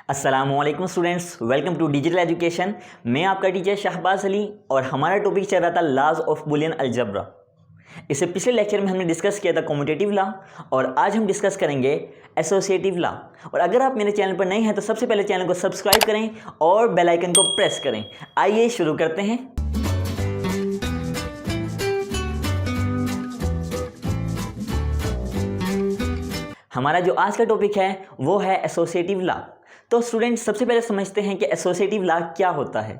अस्सलामुअलैकुम students, welcome to digital education. मैं आपका टीचर शहबाज अली और हमारा टॉपिक चल रहा था लॉज ऑफ बुलियन अलजेब्रा। इससे पिछले लेक्चर में हमने डिस्कस किया था कम्यूटेटिव लॉ और आज हम डिस्कस करेंगे एसोसिएटिव लॉ। और अगर आप मेरे चैनल पर नए हैं तो सबसे पहले चैनल को सब्सक्राइब करें और बेल आइकन को प्रेस करें। आइए शुरू करते हैं। हमारा जो आज का टॉपिक है वो है एसोसिएटिव लॉ। तो स्टूडेंट्स सबसे पहले समझते हैं कि एसोसिएटिव लॉ क्या होता है।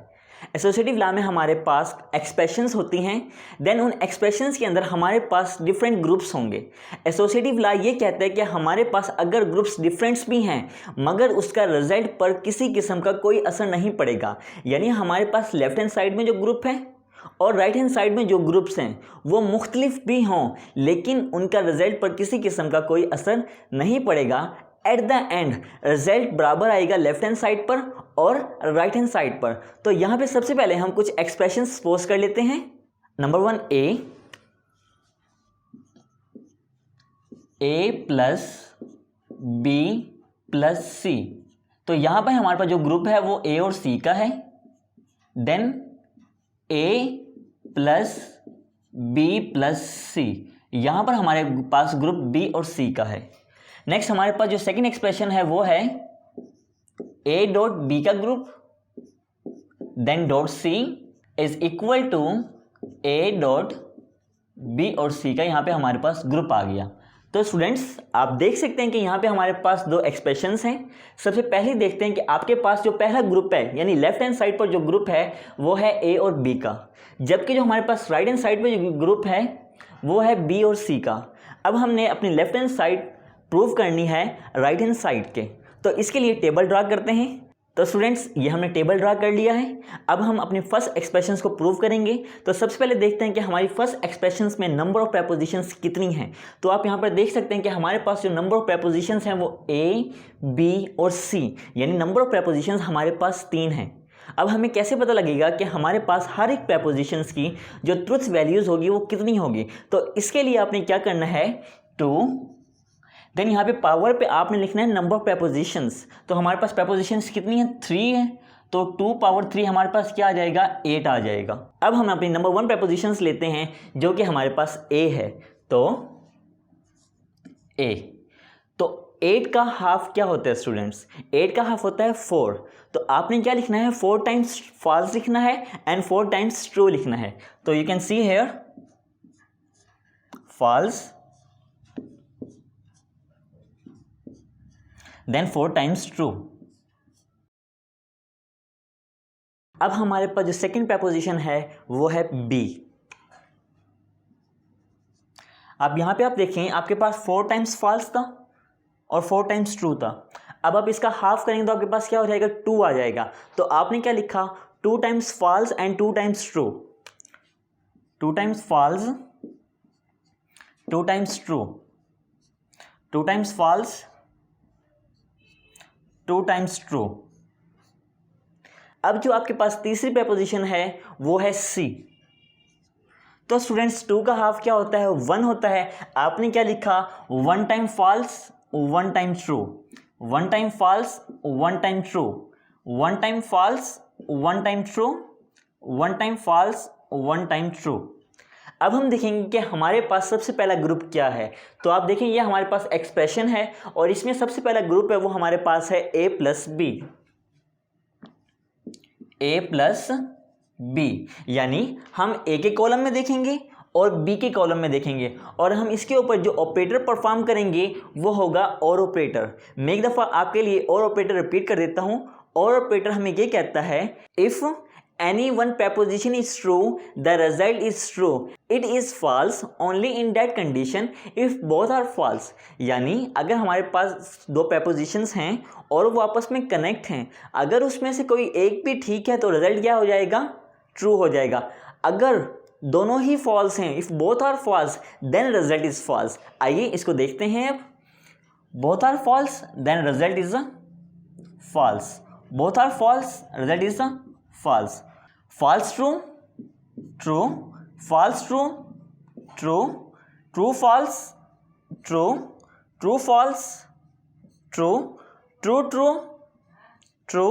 एसोसिएटिव लॉ में हमारे पास एक्सप्रेशंस होती हैं, देन उन एक्सप्रेशंस के अंदर हमारे पास डिफरेंट ग्रुप्स होंगे। एसोसिएटिव लॉ ये कहता है कि हमारे पास अगर ग्रुप्स डिफरेंट्स भी हैं मगर उसका रिजल्ट पर किसी किस्म का कोई असर नहीं पड़ेगा, यानी हमारे पास लेफ्ट हैंड साइड में जो ग्रुप है और राइट हैंड साइड में जो ग्रुप्स हैं वो मुख्तलिफ भी हों लेकिन उनका रिजल्ट पर किसी किस्म का कोई असर नहीं पड़ेगा। एट द एंड रिजल्ट बराबर आएगा लेफ्ट हैंड साइड पर और राइट हैंड साइड पर। तो यहाँ पे सबसे पहले हम कुछ एक्सप्रेशन सपोज कर लेते हैं। नंबर 1 ए प्लस बी प्लस सी। तो यहाँ पर हमारे पास जो ग्रुप है वो ए और सी का है। देन ए प्लस बी प्लस सी, यहाँ पर हमारे पास ग्रुप बी और सी का है। नेक्स्ट हमारे पास जो सेकंड एक्सप्रेशन है वो है ए डॉट बी का group then dot C is equal to A dot B और सी का यहाँ पे हमारे पास ग्रुप आ गया। तो स्टूडेंट्स आप देख सकते हैं कि यहाँ पे हमारे पास दो एक्सप्रेशंस हैं। सबसे पहले देखते हैं कि आपके पास जो पहला ग्रुप है यानी लेफ्ट हैंड साइड पर जो ग्रुप है वो है ए और बी का, जबकि जो हमारे पास राइट हैंड साइड पर जो ग्रुप है वो है बी और सी का। अब हमने अपनी लेफ्ट हैंड साइड प्रूव करनी है राइट हैंड साइड के, तो इसके लिए टेबल ड्रा करते हैं। तो स्टूडेंट्स ये हमने टेबल ड्रा कर लिया है। अब हम अपने फर्स्ट एक्सप्रेशंस को प्रूव करेंगे। तो सबसे पहले देखते हैं कि हमारी फर्स्ट एक्सप्रेशंस में नंबर ऑफ प्रेपोजिशंस कितनी हैं। तो आप यहाँ पर देख सकते हैं कि हमारे पास जो नंबर ऑफ प्रेपोजिशंस हैं वो ए, बी और सी, यानी नंबर ऑफ प्रेपोजिशंस हमारे पास 3 हैं। अब हमें कैसे पता लगेगा कि हमारे पास हर एक प्रेपोजिशंस की जो ट्रुथ वैल्यूज़ होगी वो कितनी होगी। तो इसके लिए आपने क्या करना है, 2 देन यहाँ पे पावर पे आपने लिखना है नंबर ऑफ प्रेपोजिशंस। तो हमारे पास प्रेपोजिशंस कितनी है, 3 है। तो 2 पावर 3 हमारे पास क्या आ जाएगा, 8 आ जाएगा। अब हम अपनी नंबर 1 प्रेपोजिशंस लेते हैं जो कि हमारे पास ए है। तो ए, तो 8 का हाफ क्या होता है स्टूडेंट्स, 8 का हाफ होता है 4। तो आपने क्या लिखना है, 4 टाइम्स फॉल्स लिखना है एंड 4 टाइम्स ट्रू लिखना है। तो you can see here false then 4 times true. अब हमारे पास जो सेकंड प्रेपोजिशन है वो है बी। अब यहां पे आप देखें आपके पास 4 टाइम्स फॉल्स था और 4 टाइम्स ट्रू था। अब आप इसका हाफ करेंगे तो आपके पास क्या हो जाएगा, 2 आ जाएगा। तो आपने क्या लिखा, 2 times false and 2 times true. 2 times false 2 times true, 2 times false 2 times true. अब जो आपके पास तीसरी प्रेपोजिशन है वो है सी। तो स्टूडेंट्स 2 का हाफ क्या होता है, 1 होता है। आपने क्या लिखा, 1 time false 1 time true, 1 time false 1 time true, 1 time false 1 time true, 1 time false 1 time true. अब हम देखेंगे कि हमारे पास सबसे पहला ग्रुप क्या है। तो आप देखें ये हमारे पास एक्सप्रेशन है और इसमें सबसे पहला ग्रुप है वो हमारे पास है ए प्लस बी। ए प्लस बी यानी हम ए के कॉलम में देखेंगे और बी के कॉलम में देखेंगे और हम इसके ऊपर जो ऑपरेटर परफॉर्म करेंगे वो होगा और ऑपरेटर। मैं एक दफ़ा आपके लिए और ऑपरेटर रिपीट कर देता हूँ। और ऑपरेटर हमें ये कहता है, if any one preposition is true, the result is true. It is false only in that condition if both are false. यानी अगर हमारे पास दो prepositions हैं और वो आपस में कनेक्ट हैं, अगर उसमें से कोई एक भी ठीक है तो रिजल्ट क्या हो जाएगा, ट्रू हो जाएगा। अगर दोनों ही फॉल्स हैं, if both are false then result is false. आइए इसको देखते हैं। अब both are false then result is false. Both are false result is false. False true, true, false true, true, true false, true, true false, true, true true, true,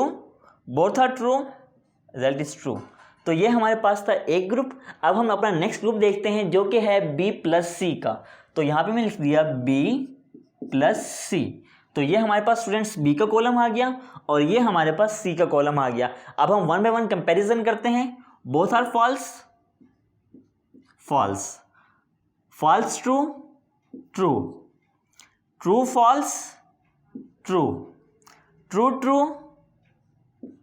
both are true, result is true. तो ये हमारे पास था एक group. अब हम अपना next group देखते हैं जो कि है बी प्लस सी का। तो यहाँ पे मैं लिख दिया बी प्लस सी। तो ये हमारे पास स्टूडेंट्स बी का कॉलम आ गया और ये हमारे पास सी का कॉलम आ गया। अब हम वन बाय वन कंपैरिजन करते हैं। Both are false, false, false true, true, true false, true, true true,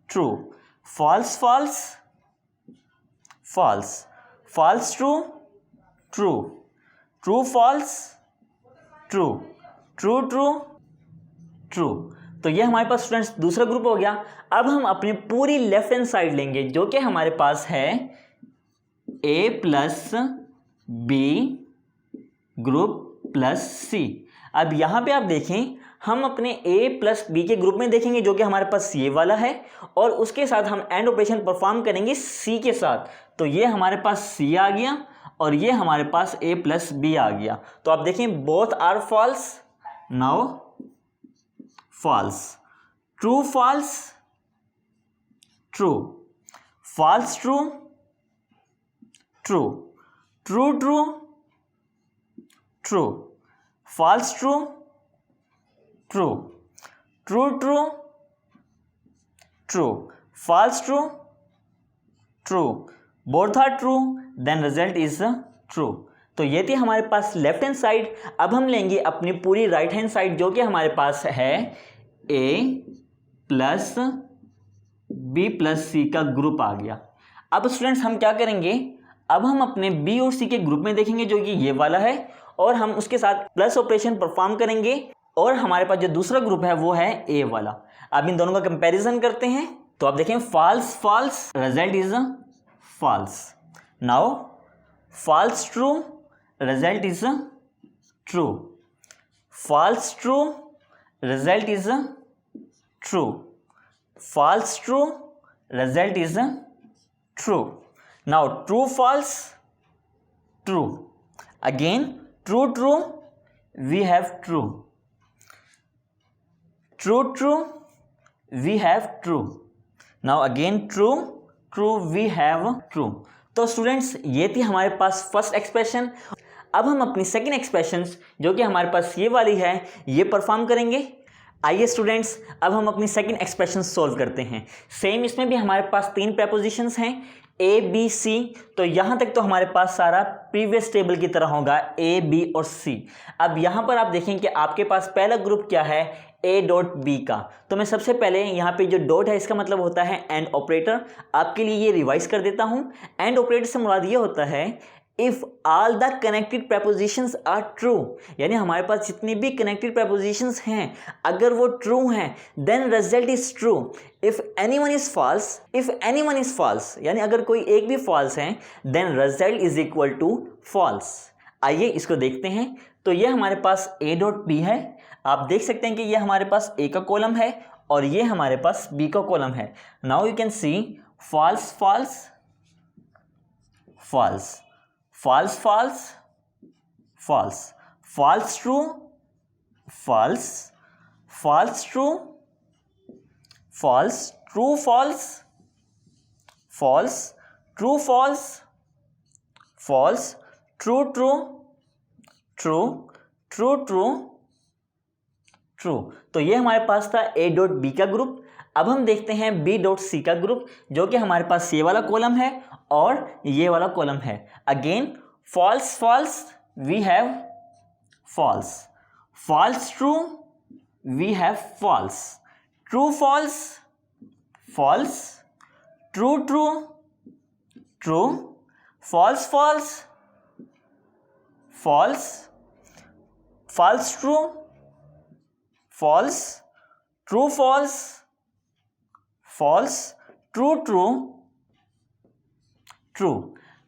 true, false false, false, false true, true, true false, true, true true, true. तो ये हमारे पास स्टूडेंट्स दूसरा group हो गया। अब हम अपनी पूरी लेफ्ट हैंड साइड लेंगे जो कि हमारे पास है ए प्लस बी ग्रुप प्लस सी। अब यहाँ पे आप देखें हम अपने ए प्लस बी के ग्रुप में देखेंगे जो कि हमारे पास ये वाला है और उसके साथ हम एंड ऑपरेशन परफॉर्म करेंगे सी के साथ। तो ये हमारे पास सी आ गया और ये हमारे पास ए प्लस बी आ गया। तो आप देखें both are false, now false, true false, true, false true, true, true true, true, false true, true, true true, true, false true, true, both are true, then result is true. तो ये थी हमारे पास left hand side. अब हम लेंगे अपनी पूरी right hand side जो कि हमारे पास है ए प्लस बी प्लस सी का ग्रुप आ गया। अब स्टूडेंट्स हम क्या करेंगे, अब हम अपने बी और सी के ग्रुप में देखेंगे जो कि ये वाला है और हम उसके साथ प्लस ऑपरेशन परफॉर्म करेंगे और हमारे पास जो दूसरा ग्रुप है वो है ए वाला। अब इन दोनों का कंपैरिजन करते हैं। तो आप देखें false false, result is false. Now false true, result is true, false true, result is true, false true, result is true. Now true false, true, again true true, we have true, true true, we have true, now again true true, we have true. तो students ये थी हमारे पास first expression. अब हम अपनी second expression जो कि हमारे पास ये वाली है ये परफॉर्म करेंगे। आइए स्टूडेंट्स अब हम अपनी सेकंड एक्सप्रेशन सोल्व करते हैं। सेम इसमें भी हमारे पास तीन प्रेपोजिशंस हैं ए बी सी। तो यहाँ तक तो हमारे पास सारा प्रीवियस टेबल की तरह होगा ए बी और सी। अब यहाँ पर आप देखें कि आपके पास पहला ग्रुप क्या है ए डॉट बी का। तो मैं सबसे पहले यहाँ पे जो डॉट है इसका मतलब होता है एंड ऑपरेटर। आपके लिए ये रिवाइज कर देता हूँ। एंड ऑपरेटर से मुराद ये होता है if all the connected propositions are true, यानी हमारे पास जितनी भी कनेक्टेड प्रपोजिशंस हैं अगर वो ट्रू हैं then result is true. If anyone is false, if anyone is false यानी अगर कोई एक भी फॉल्स है then result is equal to false. आइए इसको देखते हैं। तो ये हमारे पास ए डॉट बी है। आप देख सकते हैं कि ये हमारे पास ए का कॉलम है और ये हमारे पास बी का कॉलम है। Now you can see false false, false, false false, false, false true, false, false true, false, true false, false, true false, false, true true, true, true true, true। तो ये हमारे पास था ए डॉट बी का group. अब हम देखते हैं B dot C का ग्रुप जो कि हमारे पास ये वाला कॉलम है और ये वाला कॉलम है। Again false false, we have false, false true, we have false, true false, false, true true, true, false false, false, false true, false, true false, false, true true, true.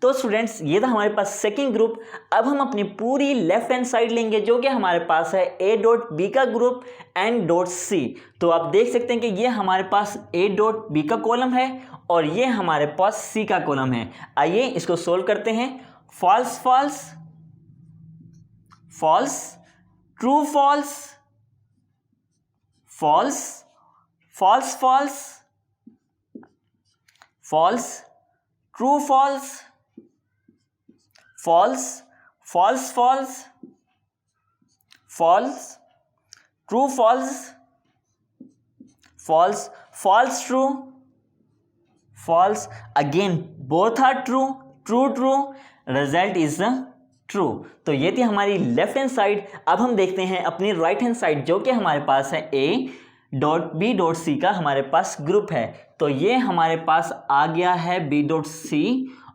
तो students ये था हमारे पास second group. अब हम अपनी पूरी left hand side लेंगे जो कि हमारे पास है ए डॉट बी का ग्रुप एंड डॉट सी। तो आप देख सकते हैं कि ये हमारे पास ए डॉट बी का कॉलम है और ये हमारे पास सी का कॉलम है। आइए इसको सोल्व करते हैं। False false, false, true false, false, false false, false, true false, false, false false, false, true false, false, false true, false, again both are true, true true, result is true। तो ये थी हमारी left hand side. अब हम देखते हैं अपनी right hand side, जो कि हमारे पास है A.B.C का हमारे पास ग्रुप है। तो ये हमारे पास आ गया है B.C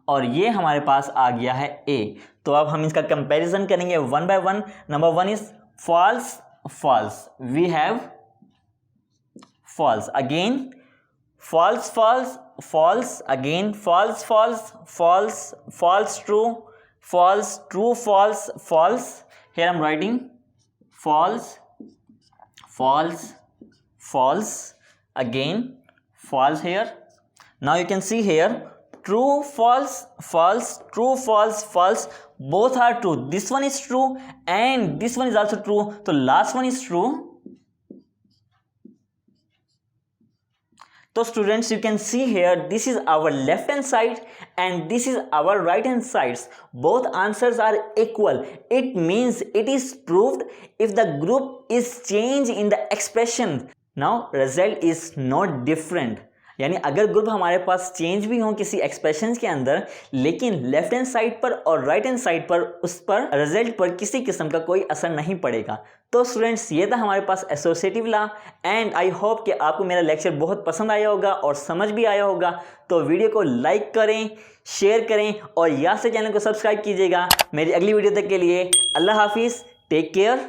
और ये हमारे पास आ गया है A। तो अब हम इसका कंपैरिजन करेंगे one by one. Number one is false false, we have false, again false false false, again false false false, false true false, true false false, here I'm writing false false false, again false here. Now you can see here true false false, true false false, both are true, this one is true and this one is also true, so last one is true। So students, you can see here, this is our left hand side and this is our right hand sides. Both answers are equal. It means it is proved if the group is changed in the expression. Now result is not different. यानी अगर group हमारे पास change भी हो किसी expressions के अंदर, लेकिन left hand side पर और राइट हैंड साइड पर उस पर रिजल्ट पर किसी किस्म का कोई असर नहीं पड़ेगा। तो स्टूडेंट्स, ये था हमारे पास associative law and I hope कि आपको मेरा लेक्चर बहुत पसंद आया होगा और समझ भी आया होगा। तो वीडियो को लाइक करें, शेयर करें और यहाँ से चैनल को सब्सक्राइब कीजिएगा। मेरी अगली वीडियो तक के लिए अल्लाह हाफिज़, टेक केयर।